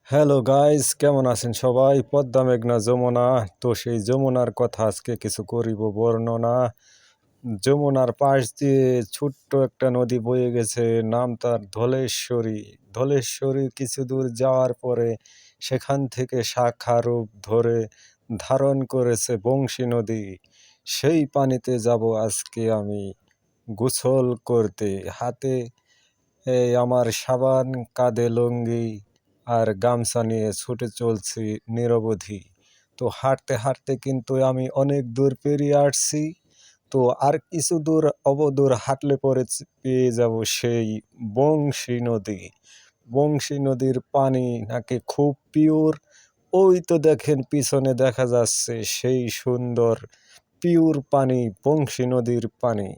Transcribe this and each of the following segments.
Hello guys, কেমন আছেন সবাই? পদ্মা মেঘনা যমুনা, তো সেই যমুনার কথা আজকে কিছু করিব বর্ণনা। যমুনার পাশ দিয়ে ছোট্ট একটা নদী বয়ে গেছে, নাম তার ধলেশ্বরী। ধলেশ্বরী কিছু দূর যাওয়ার পরে সেখান থেকে শাখা রূপ ধরে ধারণ করেছে বংশী নদী। সেই পানিতে যাব আজকে আমি গোসল করতে। হাতে আমার সাবান, কাঁধে লুঙ্গি আর গামছা নিয়ে ছুটে চলছি নিরবধি। তো হাঁটতে হাঁটতে কিন্তু আমি অনেক দূর পেরিয়ে আসছি। তো আর কিছু দূর অবদূর হাঁটলে পরে পেয়ে যাব সেই বংশী নদী। বংশী নদীর পানি নাকি খুব পিওর। ওই তো দেখেন পিছনে দেখা যাচ্ছে সেই সুন্দর পিওর পানি, বংশী নদীর পানি।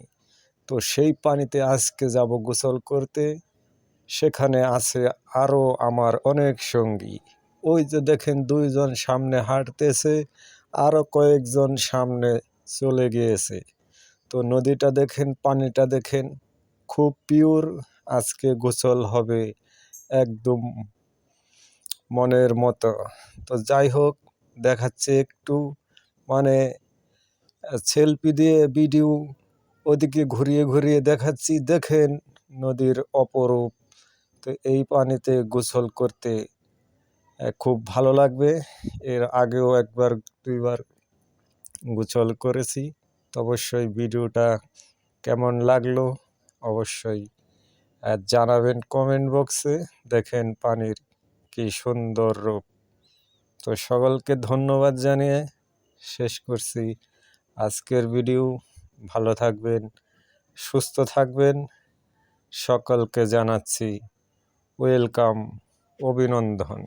তো সেই পানিতে আজকে যাব গোসল করতে। সেখানে আছে আরও আমার অনেক সঙ্গী। ওই যে দেখেন দুইজন সামনে হাঁটতেছে, আরও কয়েকজন সামনে চলে গিয়েছে। তো নদীটা দেখেন, পানিটা দেখেন, খুব পিওর। আজকে গোসল হবে একদম মনের মতো। তো যাই হোক, দেখাচ্ছে একটু মানে সেলফি দিয়ে ভিডিও ওদিকে ঘুরিয়ে ঘুরিয়ে দেখাচ্ছি। দেখেন নদীর অপরূপ। তো এই পানিতে গোসল করতে খুব ভালো লাগবে। এর আগেও একবার দুইবার গোসল করেছি। তো অবশ্যই ভিডিওটা কেমন লাগলো অবশ্যই জানাবেন কমেন্ট বক্সে। দেখেন পানির কি সুন্দর রূপ। তো সকলকে ধন্যবাদ জানিয়ে শেষ করছি আজকের ভিডিও। ভালো থাকবেন, সুস্থ থাকবেন। সকলকে জানাচ্ছি ওয়েলকাম, অভিনন্দন।